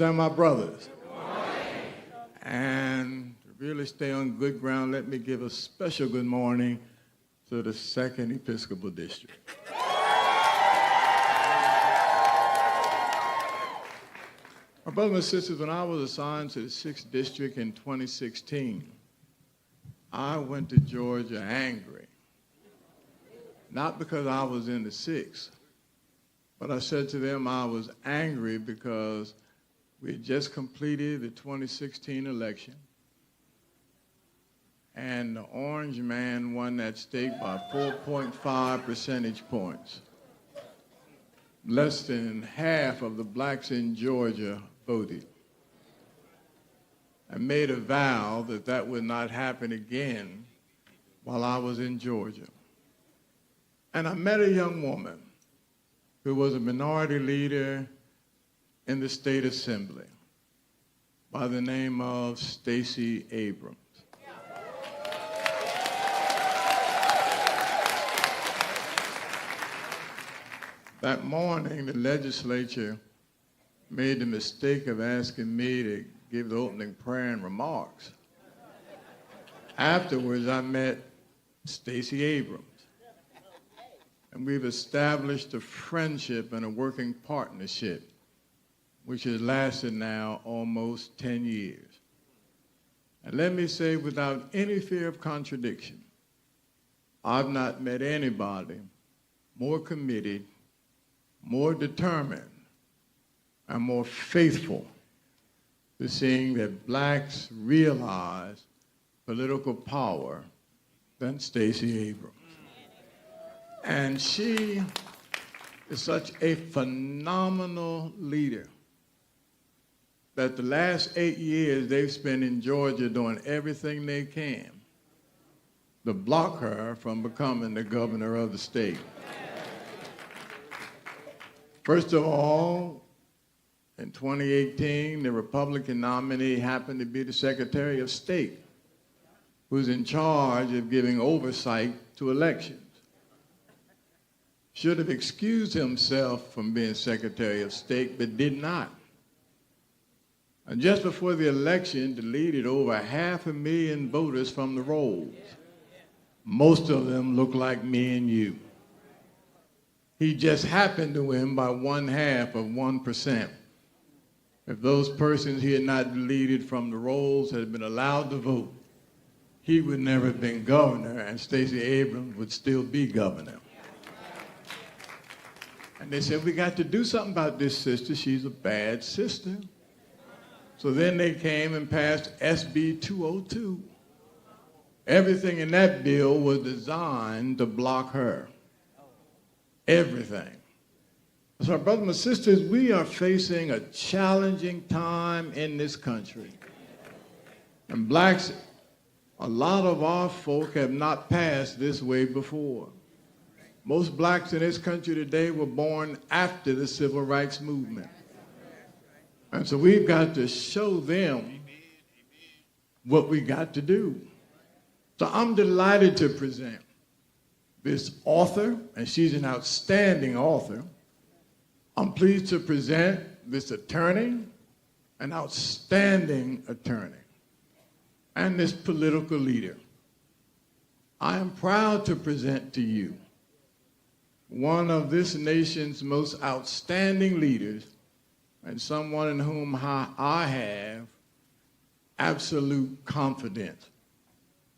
and my brothers. And to really stay on good ground, let me give a special good morning to the 2nd Episcopal District. My brothers and sisters, when I was assigned to the 6th District in 2016, I went to Georgia angry. Not because I was in the 6th, but I said to them I was angry because we had just completed the 2016 election, and the orange man won that state by 4.5 percentage points. Less than half of the blacks in Georgia voted, and made a vow that that would not happen again while I was in Georgia. And I met a young woman who was a minority leader in the state assembly by the name of Stacey Abrams. That morning, the legislature made the mistake of asking me to give the opening prayer and remarks. Afterwards, I met Stacey Abrams, and we've established a friendship and a working partnership which has lasted now almost 10 years. And let me say, without any fear of contradiction, I've not met anybody more committed, more determined, and more faithful to seeing that blacks realize political power than Stacey Abrams. And she is such a phenomenal leader that the last 8 years they've spent in Georgia doing everything they can to block her from becoming the governor of the state. First of all, in 2018, the Republican nominee happened to be the Secretary of State, who's in charge of giving oversight to elections. Should have excused himself from being Secretary of State, but did not. And just before the election, deleted over 500,000 voters from the rolls. Most of them look like me and you. He just happened to win by 0.5%. If those persons he had not deleted from the rolls had been allowed to vote, he would never have been governor, and Stacey Abrams would still be governor. And they said, we got to do something about this sister. She's a bad sister. So then they came and passed SB 202. Everything in that bill was designed to block her. Everything. So, brothers and sisters, we are facing a challenging time in this country. And blacks, a lot of our folk have not passed this way before. Most blacks in this country today were born after the civil rights movement. And so we've got to show them what we got to do. So I'm delighted to present this author, and she's an outstanding author. I'm pleased to present this attorney, an outstanding attorney, and this political leader. I am proud to present to you one of this nation's most outstanding leaders, and someone in whom I have absolute confidence,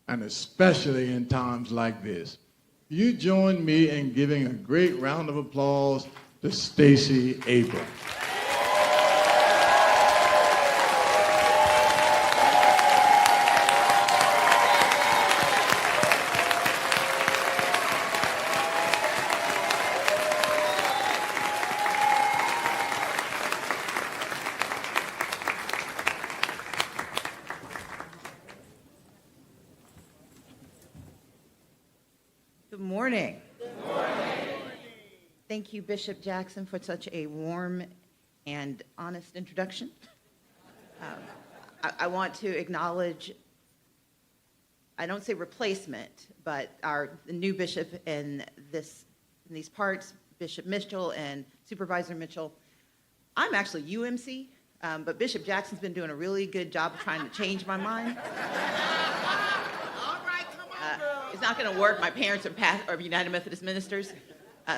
and especially in times like this. You join me in giving a great round of applause to Stacey Abrams. Good morning. Good morning. Thank you, Bishop Jackson, for such a warm and honest introduction. I want to acknowledge, I don't say replacement, but the new bishop in these parts, Bishop Mitchell and Supervisor Mitchell. I'm actually UMC, but Bishop Jackson's been doing a really good job of trying to change my mind. All right, come on, girl. It's not going to work. My parents are United Methodist ministers,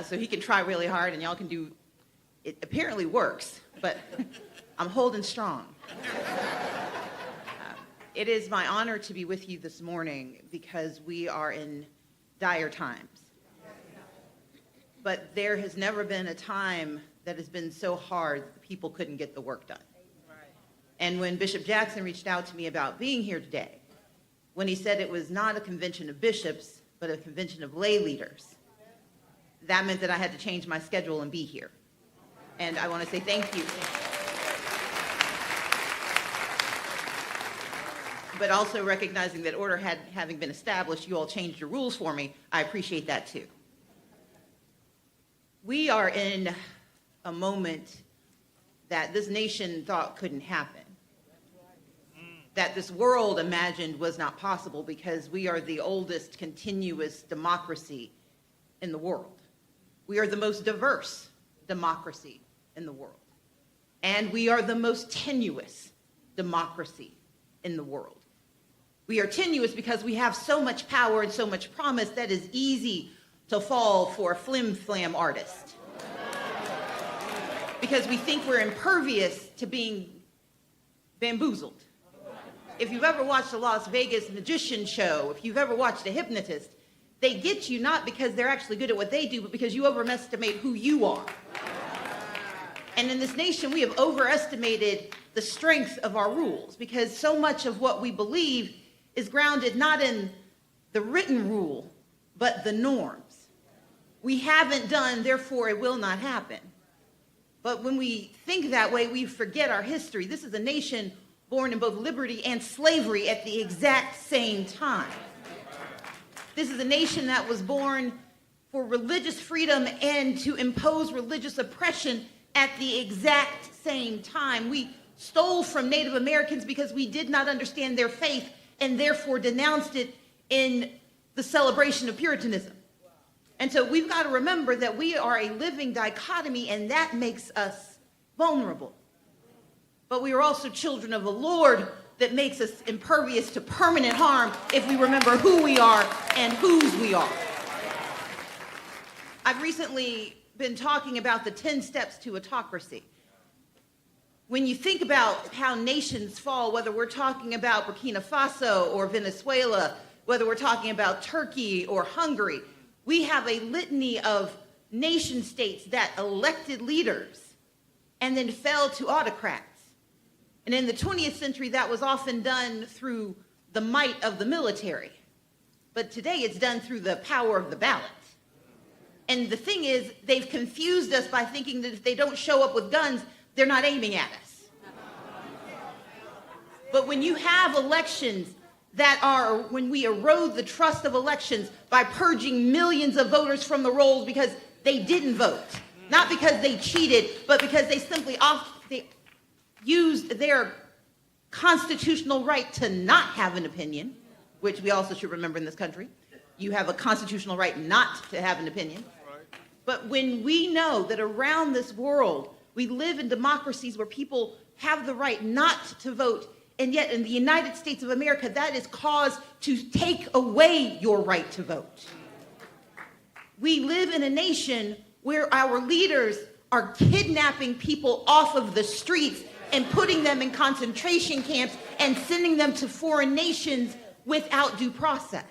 so he can try really hard, and y'all can do. It apparently works, but I'm holding strong. It is my honor to be with you this morning because we are in dire times. But there has never been a time that has been so hard that people couldn't get the work done. And when Bishop Jackson reached out to me about being here today, when he said it was not a convention of bishops, but a convention of lay leaders, that meant that I had to change my schedule and be here. And I want to say thank you. But also recognizing that order having been established, you all changed your rules for me. I appreciate that too. We are in a moment that this nation thought couldn't happen, that this world imagined was not possible because we are the oldest continuous democracy in the world. We are the most diverse democracy in the world. And we are the most tenuous democracy in the world. We are tenuous because we have so much power and so much promise that is easy to fall for a flim-flam artist. Because we think we're impervious to being bamboozled. If you've ever watched a Las Vegas magician show, if you've ever watched a hypnotist, they get you not because they're actually good at what they do, but because you overestimate who you are. And in this nation, we have overestimated the strength of our rules because so much of what we believe is grounded not in the written rule, but the norms. We haven't done, therefore it will not happen. But when we think that way, we forget our history. This is a nation born in both liberty and slavery at the exact same time. This is a nation that was born for religious freedom and to impose religious oppression at the exact same time. We stole from Native Americans because we did not understand their faith and therefore denounced it in the celebration of Puritanism. And so we've got to remember that we are a living dichotomy, and that makes us vulnerable. But we are also children of a Lord that makes us impervious to permanent harm if we remember who we are and whose we are. I've recently been talking about the 10 steps to autocracy. When you think about how nations fall, whether we're talking about Burkina Faso or Venezuela, whether we're talking about Turkey or Hungary, we have a litany of nation states that elected leaders and then fell to autocrats. And in the 20th century, that was often done through the might of the military. But today it's done through the power of the ballot. And the thing is, they've confused us by thinking that if they don't show up with guns, they're not aiming at us. But when you have elections that are, when we erode the trust of elections by purging millions of voters from the rolls because they didn't vote, not because they cheated, but because they simply they used their constitutional right to not have an opinion, which we also should remember in this country. You have a constitutional right not to have an opinion. But when we know that around this world, we live in democracies where people have the right not to vote, and yet in the United States of America, that is cause to take away your right to vote. We live in a nation where our leaders are kidnapping people off of the streets and putting them in concentration camps and sending them to foreign nations without due process.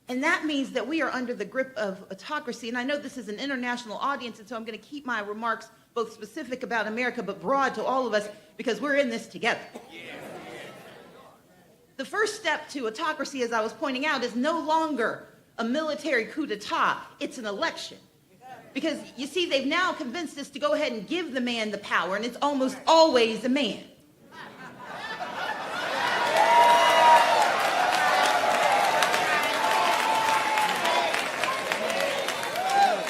And that means that we are under the grip of autocracy. And I know this is an international audience, and so I'm going to keep my remarks both specific about America but broad to all of us because we're in this together. The first step to autocracy, as I was pointing out, is no longer a military coup d'etat. It's an election. Because, you see, they've now convinced us to go ahead and give the man the power, and it's almost always a man.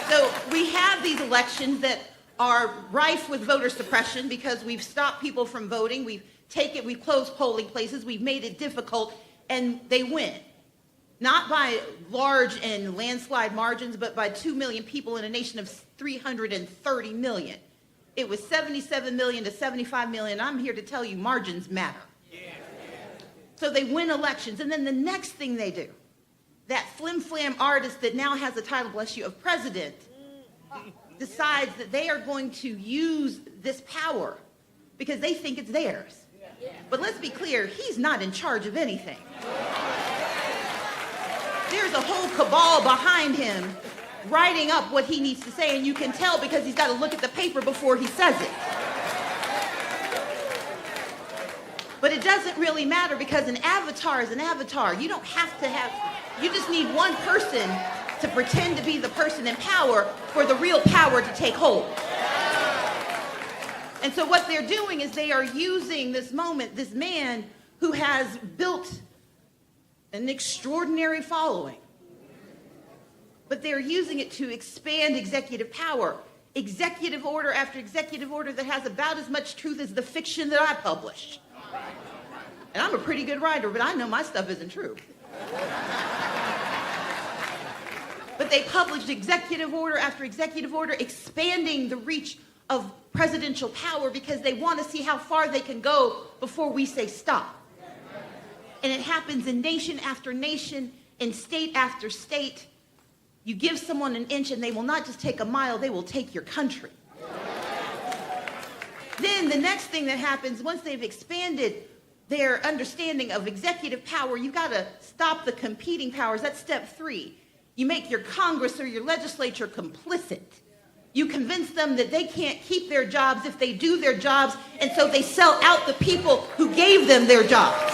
So we have these elections that are rife with voter suppression because we've stopped people from voting, we've closed polling places, we've made it difficult, and they win. Not by large and landslide margins, but by 2 million people in a nation of 330 million. It was 77 million to 75 million. I'm here to tell you margins matter. So they win elections. And then the next thing they do, that flim-flam artist that now has the title, bless you, of president, decides that they are going to use this power because they think it's theirs. But let's be clear, he's not in charge of anything. There's a whole cabal behind him writing up what he needs to say, and you can tell because he's got to look at the paper before he says it. But it doesn't really matter because an avatar is an avatar. You don't have to have, you just need one person to pretend to be the person in power for the real power to take hold. And so what they're doing is they are using this moment, this man who has built an extraordinary following, but they're using it to expand executive power. Executive order after executive order that has about as much truth as the fiction that I publish. And I'm a pretty good writer, but I know my stuff isn't true. But they published executive order after executive order expanding the reach of presidential power because they want to see how far they can go before we say stop. And it happens in nation after nation, in state after state. You give someone an inch and they will not just take a mile, they will take your country. Then the next thing that happens, once they've expanded their understanding of executive power, you've got to stop the competing powers. That's step 3. You make your Congress or your legislature complicit. You convince them that they can't keep their jobs if they do their jobs, and so they sell out the people who gave them their jobs.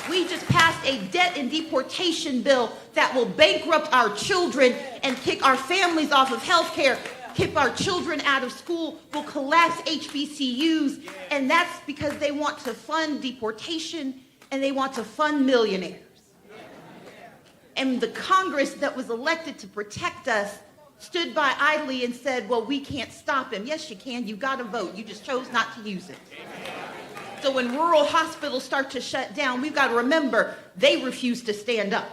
We just passed a debt and deportation bill that will bankrupt our children and kick our families off of health care, kick our children out of school, will collapse HBCUs, and that's because they want to fund deportation and they want to fund millionaires. And the Congress that was elected to protect us stood by idly and said, well, we can't stop him. Yes, you can. You got to vote. You just chose not to use it. So when rural hospitals start to shut down, we've got to remember they refuse to stand up.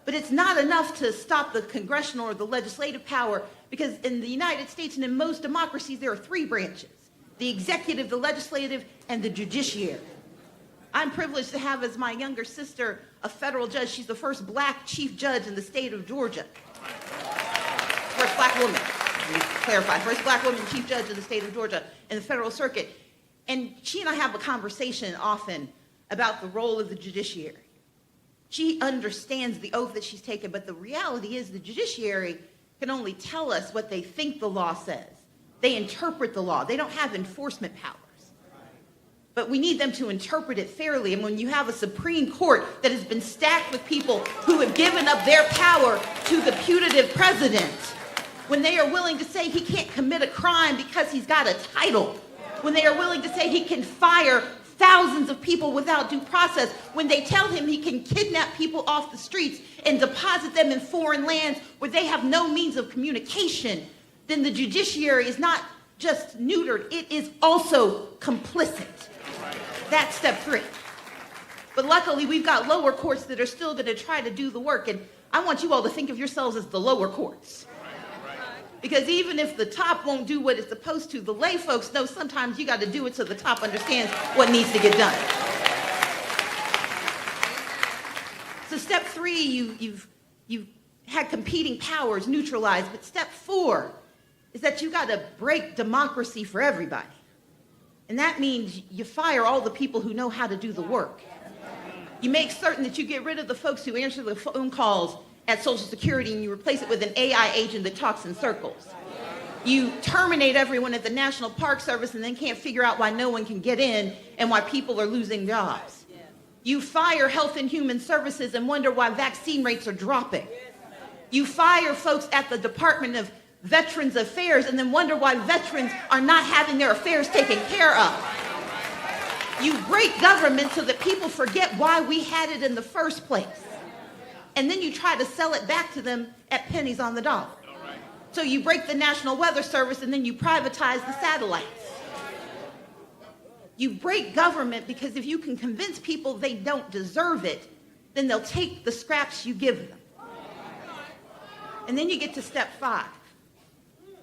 But it's not enough to stop the congressional or the legislative power because in the United States and in most democracies, there are 3 branches: the executive, the legislative, and the judiciary. I'm privileged to have as my younger sister a federal judge. She's the first black chief judge in the state of Georgia. First black woman, let me clarify, first black woman chief judge in the state of Georgia in the federal circuit. And she and I have a conversation often about the role of the judiciary. She understands the oath that she's taken, but the reality is the judiciary can only tell us what they think the law says. They interpret the law. They don't have enforcement powers. But we need them to interpret it fairly. And when you have a Supreme Court that has been stacked with people who have given up their power to the putative president, when they are willing to say he can't commit a crime because he's got a title, when they are willing to say he can fire thousands of people without due process, when they tell him he can kidnap people off the streets and deposit them in foreign lands where they have no means of communication, then the judiciary is not just neutered, it is also complicit. That's step 3. But luckily, we've got lower courts that are still going to try to do the work. And I want you all to think of yourselves as the lower courts. Because even if the top won't do what it's supposed to, the lay folks know sometimes you got to do it so the top understands what needs to get done. So step 3, you've had competing powers neutralized. But step 4 is that you got to break democracy for everybody. And that means you fire all the people who know how to do the work. You make certain that you get rid of the folks who answer the phone calls at Social Security and you replace it with an AI agent that talks in circles. You terminate everyone at the National Park Service and then can't figure out why no one can get in and why people are losing jobs. You fire Health and Human Services and wonder why vaccine rates are dropping. You fire folks at the Department of Veterans Affairs and then wonder why veterans are not having their affairs taken care of. You break government so that people forget why we had it in the first place. And then you try to sell it back to them at pennies on the dollar. So you break the National Weather Service and then you privatize the satellites. You break government because if you can convince people they don't deserve it, then they'll take the scraps you give them. And then you get to step 5.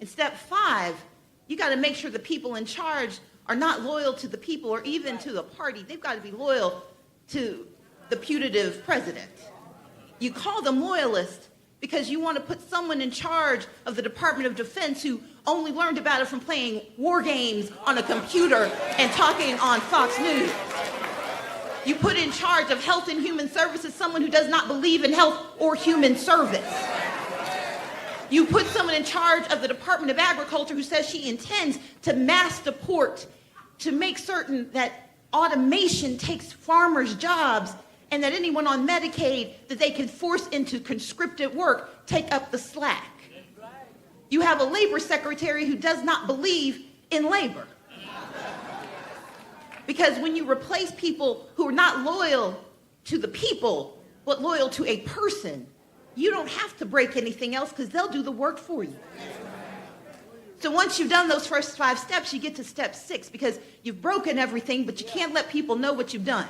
And step 5, you got to make sure the people in charge are not loyal to the people or even to the party. They've got to be loyal to the putative president. You call them loyalists because you want to put someone in charge of the Department of Defense who only learned about it from playing war games on a computer and talking on Fox News. You put in charge of Health and Human Services someone who does not believe in health or human service. You put someone in charge of the Department of Agriculture who says she intends to mass deport to make certain that automation takes farmers' jobs and that anyone on Medicaid that they can force into conscripted work take up the slack. You have a labor secretary who does not believe in labor. Because when you replace people who are not loyal to the people, but loyal to a person, you don't have to break anything else because they'll do the work for you. So once you've done those first 5 steps, you get to step 6 because you've broken everything, but you can't let people know what you've done.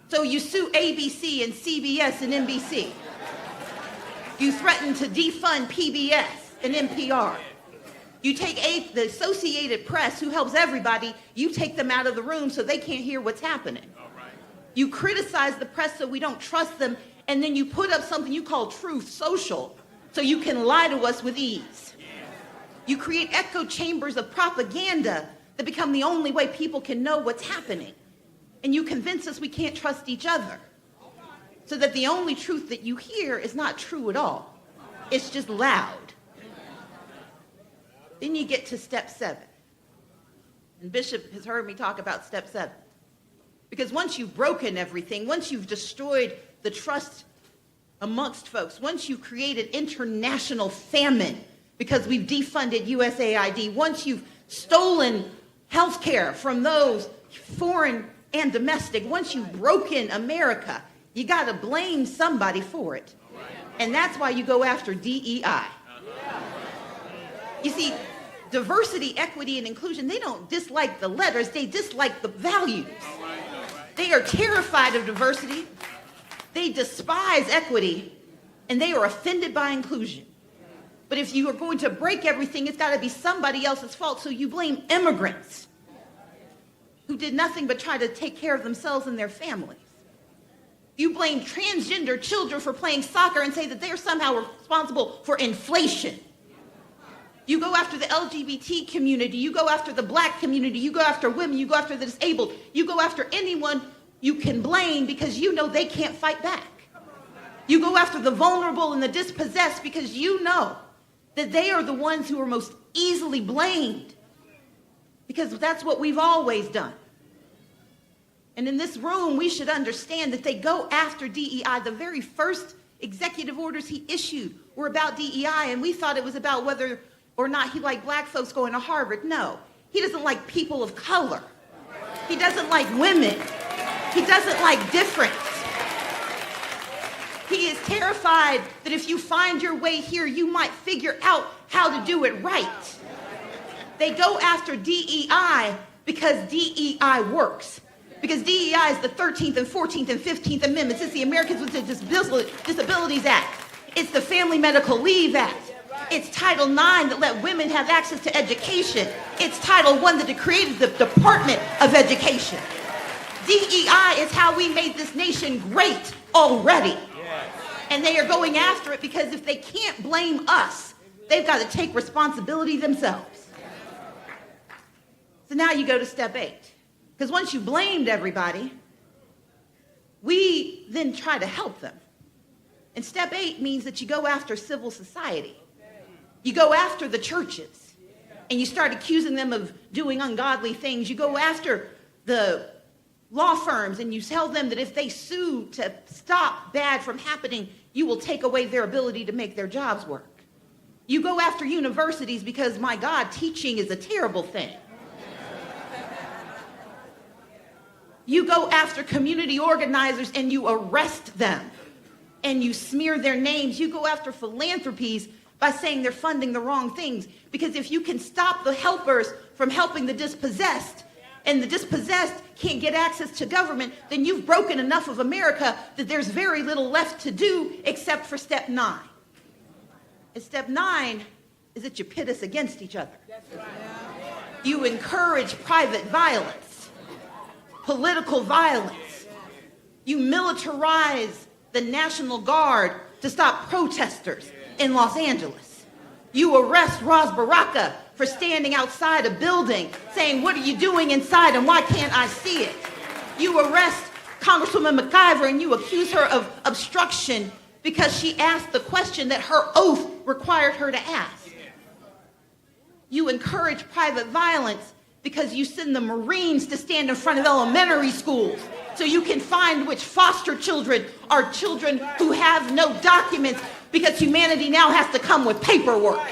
So you sue ABC and CBS and NBC. You threaten to defund PBS and NPR. You take the Associated Press, who helps everybody, you take them out of the room so they can't hear what's happening. You criticize the press so we don't trust them, and then you put up something you call Truth Social so you can lie to us with ease. You create echo chambers of propaganda that become the only way people can know what's happening. And you convince us we can't trust each other so that the only truth that you hear is not true at all. It's just loud. Then you get to step 7. And Bishop has heard me talk about step 7. Because once you've broken everything, once you've destroyed the trust amongst folks, once you've created international famine because we've defunded USAID, once you've stolen health care from those foreign and domestic, once you've broken America, you got to blame somebody for it. And that's why you go after DEI. You see, diversity, equity, and inclusion, they don't dislike the letters, they dislike the values. They are terrified of diversity, they despise equity, and they are offended by inclusion. But if you are going to break everything, it's got to be somebody else's fault, so you blame immigrants who did nothing but try to take care of themselves and their families. You blame transgender children for playing soccer and say that they're somehow responsible for inflation. You go after the LGBT community, you go after the black community, you go after women, you go after the disabled, you go after anyone you can blame because you know they can't fight back. You go after the vulnerable and the dispossessed because you know that they are the ones who are most easily blamed because that's what we've always done. And in this room, we should understand that they go after DEI. The very first executive orders he issued were about DEI, and we thought it was about whether or not he liked black folks going to Harvard. No, he doesn't like people of color. He doesn't like women. He doesn't like difference. He is terrified that if you find your way here, you might figure out how to do it right. They go after DEI because DEI works. Because DEI is the 13th and 14th and 15th Amendments. It's the Americans with Disabilities Act. It's the Family Medical Leave Act. It's Title IX that let women have access to education. It's Title I that created the Department of Education. DEI is how we made this nation great already. And they are going after it because if they can't blame us, they've got to take responsibility themselves. So now you go to step 8. Because once you blamed everybody, we then try to help them. And step 8 means that you go after civil society. You go after the churches, and you start accusing them of doing ungodly things. You go after the law firms, and you tell them that if they sue to stop bad from happening, you will take away their ability to make their jobs work. You go after universities because, my God, teaching is a terrible thing. You go after community organizers and you arrest them and you smear their names. You go after philanthropies by saying they're funding the wrong things. Because if you can stop the helpers from helping the dispossessed and the dispossessed can't get access to government, then you've broken enough of America that there's very little left to do except for step 9. And step 9 is that you pit us against each other. You encourage private violence, political violence. You militarize the National Guard to stop protesters in Los Angeles. You arrest Ras Baraka for standing outside a building saying, "What are you doing inside and why can't I see it?" You arrest Congresswoman McIver and you accuse her of obstruction because she asked the question that her oath required her to ask. You encourage private violence because you send the Marines to stand in front of elementary schools so you can find which foster children are children who have no documents because humanity now has to come with paperwork.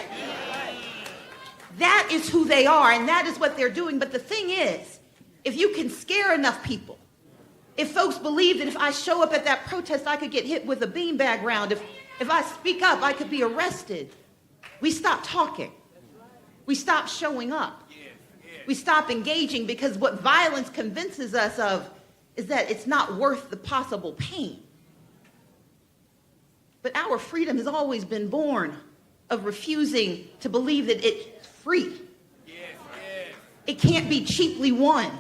That is who they are, and that is what they're doing. But the thing is, if you can scare enough people, if folks believe that if I show up at that protest, I could get hit with a beanbag round, if I speak up, I could be arrested, we stop talking. We stop showing up. We stop engaging because what violence convinces us of is that it's not worth the possible pain. But our freedom has always been born of refusing to believe that it's free. It can't be cheaply won.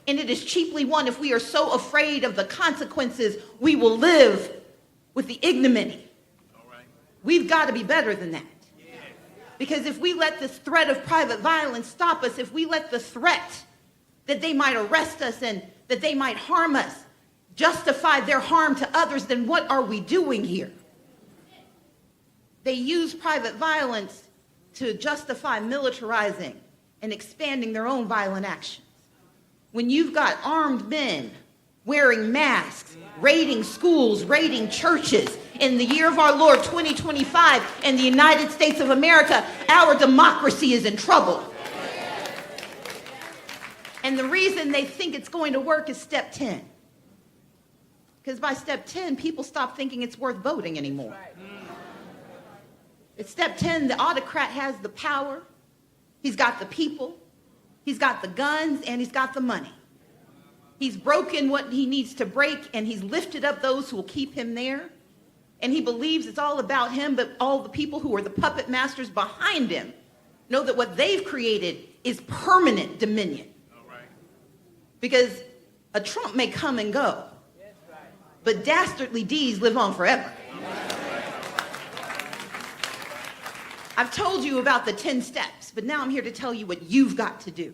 And it is cheaply won if we are so afraid of the consequences, we will live with the ignominy. We've got to be better than that. Because if we let this threat of private violence stop us, if we let the threat that they might arrest us and that they might harm us justify their harm to others, then what are we doing here? They use private violence to justify militarizing and expanding their own violent actions. When you've got armed men wearing masks, raiding schools, raiding churches, in the year of our Lord 2025 in the United States of America, our democracy is in trouble. And the reason they think it's going to work is step 10. Because by step 10, people stop thinking it's worth voting anymore. At step 10, the autocrat has the power, he's got the people, he's got the guns, and he's got the money. He's broken what he needs to break, and he's lifted up those who will keep him there. And he believes it's all about him, but all the people who are the puppet masters behind him know that what they've created is permanent dominion. Because a Trump may come and go, but dastardly deeds live on forever. I've told you about the 10 steps, but now I'm here to tell you what you've got to do.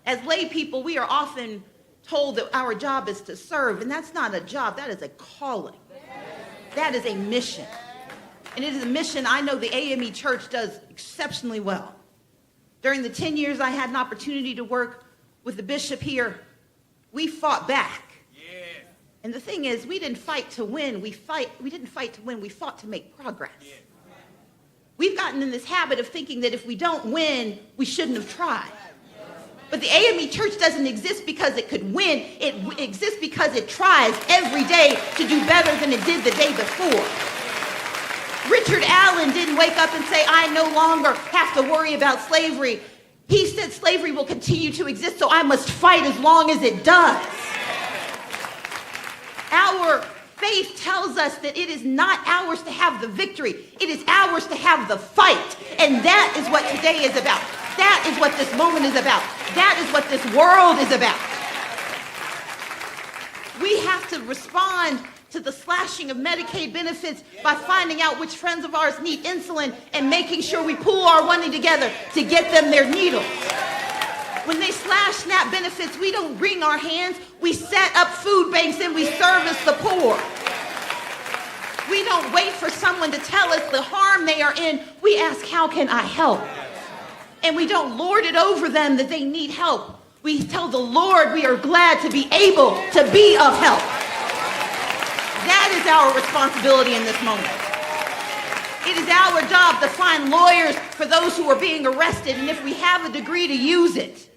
As lay people, we are often told that our job is to serve, and that's not a job, that is a calling. That is a mission. And it is a mission I know the AME Church does exceptionally well. During the 10 years I had an opportunity to work with the bishop here, we fought back. And the thing is, we didn't fight to win, we didn't fight to win, we fought to make progress. We've gotten in this habit of thinking that if we don't win, we shouldn't have tried. But the AME Church doesn't exist because it could win. It exists because it tries every day to do better than it did the day before. Richard Allen didn't wake up and say, I no longer have to worry about slavery. He said slavery will continue to exist, so I must fight as long as it does. Our faith tells us that it is not ours to have the victory. It is ours to have the fight. And that is what today is about. That is what this moment is about. That is what this world is about. We have to respond to the slashing of Medicaid benefits by finding out which friends of ours need insulin and making sure we pool our money together to get them their needles. When they slash SNAP benefits, we don't wring our hands. We set up food banks and we service the poor. We don't wait for someone to tell us the harm they are in. We ask, how can I help? And we don't lord it over them that they need help. We tell the Lord we are glad to be able to be of help. That is our responsibility in this moment. It is our job to find lawyers for those who are being arrested, and if we have a degree, to use it.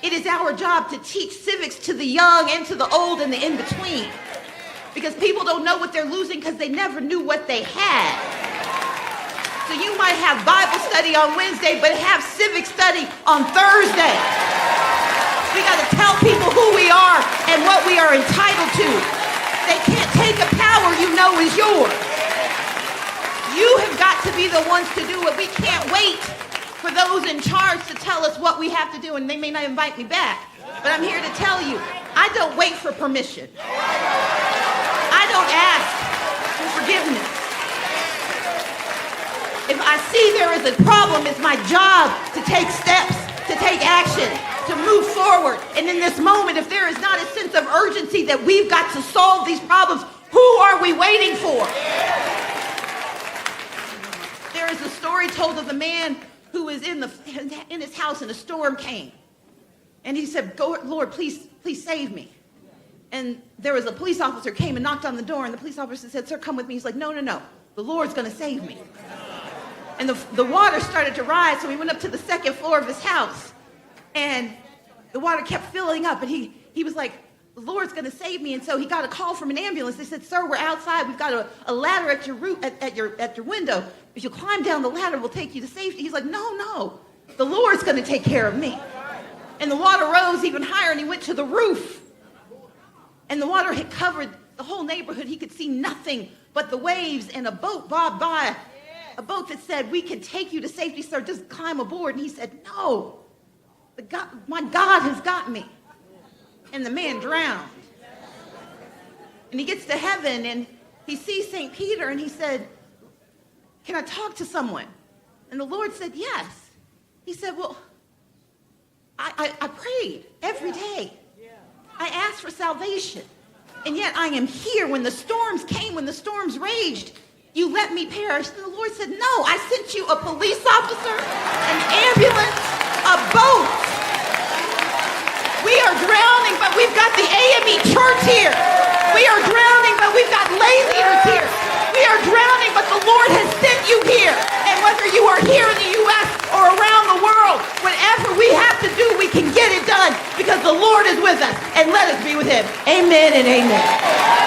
It is our job to teach civics to the young and to the old and the in-between. Because people don't know what they're losing because they never knew what they had. So you might have Bible study on Wednesday, but have civic study on Thursday. We got to tell people who we are and what we are entitled to. They can't take a power you know is yours. You have got to be the ones to do it. We can't wait for those in charge to tell us what we have to do, and they may not invite me back. But I'm here to tell you, I don't wait for permission. I don't ask for forgiveness. If I see there is a problem, it's my job to take steps, to take action, to move forward. And in this moment, if there is not a sense of urgency that we've got to solve these problems, who are we waiting for? There is a story told of the man who was in his house and a storm came. And he said, "Go, Lord, please save me." And there was a police officer came and knocked on the door, and the police officer said, "Sir, come with me." He's like, no, the Lord's going to save me. And the water started to rise, so he went up to the second floor of his house. And the water kept filling up, and he was like, "The Lord's going to save me." And so he got a call from an ambulance. They said, "Sir, we're outside. We've got a ladder at your roof, at your window. If you climb down the ladder, we'll take you to safety." He's like, no, the Lord's going to take care of me. And the water rose even higher, and he went to the roof. And the water had covered the whole neighborhood. He could see nothing but the waves, and a boat bobbed by, a boat that said, "We can take you to safety, sir. Just climb aboard." And he said, "No, my God has got me." And the man drowned. And he gets to heaven, and he sees St. Peter, and he said, "Can I talk to someone?" And the Lord said, "Yes." He said, "Well, I prayed every day. I asked for salvation. And yet I am here when the storms came, when the storms raged. You let me perish." And the Lord said, "No, I sent you a police officer, an ambulance, a boat. We are drowning, but we've got the AME church here. We are drowning, but we've got lay leaders here. We are drowning, but the Lord has sent you here. And whether you are here in the U.S. or around the world, whatever we have to do, we can get it done because the Lord is with us. And let us be with him." Amen and amen.